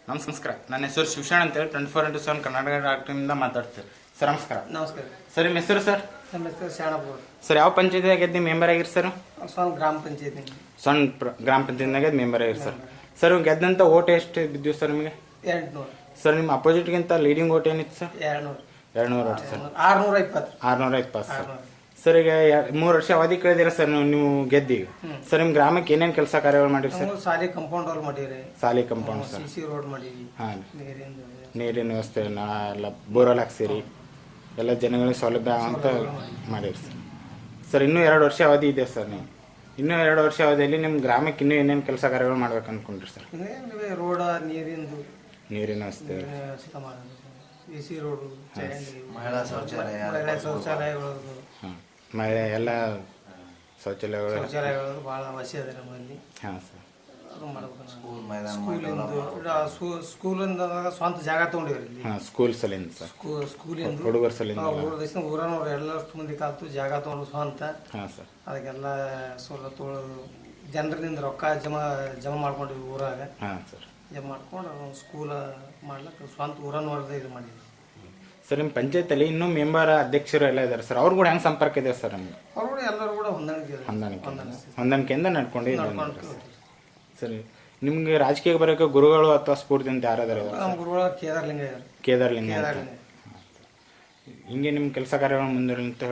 ನಮಸ್ಕಾರ. ನನ್ನ ಹೆಸರು ಶಿವಶಾಣ್ ಅಂತೇಳಿ 24x7 ಕರ್ನಾಟಕ ಡಾಕ್ಟರಿಂದ ಮಾತಾಡ್ತೀವಿ ಸರ್. ನಮಸ್ಕಾರ. ನಮಸ್ಕಾರ ಸರ್, ನಿಮ್ಮ ಹೆಸರು ಸರ್? ನಮ್ಮ ಹೆಸರು ಶಾಣಪುರ ಸರ್, ಯಾವ ಪಂಚಾಯತಿಯಾಗ ನೀವು ಮೆಂಬರ್ ಆಗಿರಿ ಸರ್? ಸಣ್ಣ ಗ್ರಾಮ ಪಂಚಾಯತಿ. ಗ್ರಾಮ ಪಂಚಾಯತ್ನಾಗ ಮೆಂಬರ್ ಆಗಿರಿ ಸರ್. ಸರ್, ಗೆದ್ದಂಥ ಓಟ್ ಎಷ್ಟು ಬಿದ್ದು ಸರ್ ನಿಮಗೆ? 800. ಸರ್, ನಿಮ್ಮ ಅಪೋಸಿಟ್ಗಿಂತ ಲೀಡಿಂಗ್ ಓಟ್ ಏನಿತ್ತು sir? 200 vote sir. 620 sir. Sir, ಈಗ 3 ವರ್ಷ ಅವಧಿ ಕಳೆದಿರ ಸರ್ ನೀವು ಗೆದ್ದೀಗ. ಸರ್, ನಿಮ್ಮ ಗ್ರಾಮಕ್ಕೆ ಏನೇನು ಕೆಲಸ ಕಾರ್ಯಗಳು ಮಾಡಿರಿ ಸರ್? ಸಾಲಿ ಕಂಪೌಂಡ್ ವಾಲ್ ಮಾಡಿರಿ, ಸಾಲಿ ಕಂಪೌಂಡ್ ಸರ್, ಸಿಸಿ ರೋಡ್ ಮಾಡಿವಿ, ಹಾಂ, ನೀರಿನ ವ್ಯವಸ್ಥೆ ಎಲ್ಲ ಬೋರ್ವೆಲ್ ಹಾಕ್ಸಿರಿ, ಎಲ್ಲ ಜನಗಳಿಗೆ ಸೌಲಭ್ಯ ಅಂತ ಮಾಡಿರಿ ಸರ್. ಸರ್, ಇನ್ನೂ 2 ವರ್ಷ ಅವಧಿ ಇದೆ ಸರ್. ನೀವು ಇನ್ನೂ 2 ವರ್ಷ ಅವಧಿಯಲ್ಲಿ ನಿಮ್ಮ ಗ್ರಾಮಕ್ಕೆ ಇನ್ನೂ ಏನೇನು ಕೆಲಸ ಕಾರ್ಯಗಳು ಮಾಡ್ಬೇಕು ಅಂದ್ಕೊಂಡ್ರಿ ಸರ್? ರೋಡ, ನೀರಿನ ವ್ಯವಸ್ಥೆ, ಸಿಸಿ ರೋಡು, ಮಹಿಳಾ ಶೌಚಾಲಯಗಳು, ಹಾಂ, ಮಹಿಳೆ ಎಲ್ಲ ಶೌಚಾಲಯಗಳು ಭಾಳ ಅವಶ್ಯ ಇದೆ ನಮ್ಮಲ್ಲಿ. ಹಾಂ ಸರ್. ಅದು ಮಾಡ್ಬೇಕು. ಸ್ಕೂಲ್ ಸ್ಕೂಲಿಂದ ಸ್ವಂತ ಜಾಗ ತೊಗೊಂಡಿವ್ರಿ ಇಲ್ಲಿ. ಹಾಂ, ಸ್ಕೂಲ್ ಸಲಿಂದ ಸರ್, ಸ್ಕೂಲಿಂದ ಹುಡುಗರ ಸಲಿಂದ ಊರನವ್ರು ಎಲ್ಲಷ್ಟು ಮಂದಿ ಕಾಲ್ತು ಜಾಗ ತೊಗೊಂಡು ಸ್ವಂತ. ಹಾಂ ಸರ್. ಅದಕ್ಕೆಲ್ಲ ಸವಲತ್ತು ತೊಗೊಳೋದು, ಜನರಿಂದ ರೊಕ್ಕ ಜಮಾ ಮಾಡ್ಕೊಂಡಿವಿ ಊರಾಗ. ಹಾಂ ಸರ್. ಜಮಾ ಮಾಡ್ಕೊಂಡು ಸ್ಕೂಲ ಮಾಡ್ಲಿಕ್ಕೆ ಸ್ವಂತ ಊರನ್ನವ್ರದ್ದು ಇದು ಮಾಡಿದ್ವಿ ಸರ್. ನಿಮ್ಮ ಪಂಚಾಯತಲ್ಲಿ ಇನ್ನೂ ಮೆಂಬರ್ ಅಧ್ಯಕ್ಷರು ಎಲ್ಲ ಇದ್ದಾರೆ ಸರ್. ಅವ್ರು ಕೂಡ ಹೆಂಗೆ ಸಂಪರ್ಕ ಇದೆ ಸರ್ ನಮಗೆ? ಅವ್ರು ಕೂಡ ಎಲ್ಲರೂ ಕೂಡ ಹೊಂದಾಣಿಕೆಯಿಂದ ನಡ್ಕೊಂಡು ಸರಿ. ನಿಮ್ಗೆ ರಾಜಕೀಯ ಬರೋಕೆ ಗುರುಗಳು ಅಥವಾ ಸ್ಫೂರ್ತಿ ಅಂತ ಯಾರಾದರೂ? ನಮ್ಮ ಗುರುಗಳು ಕೇದಾರ್ಲಿಂಗ. ಹಿಂಗೆ ನಿಮ್ಮ ಕೆಲಸ ಕಾರ್ಯಗಳು ಮುಂದುವರಿ ಅಂತ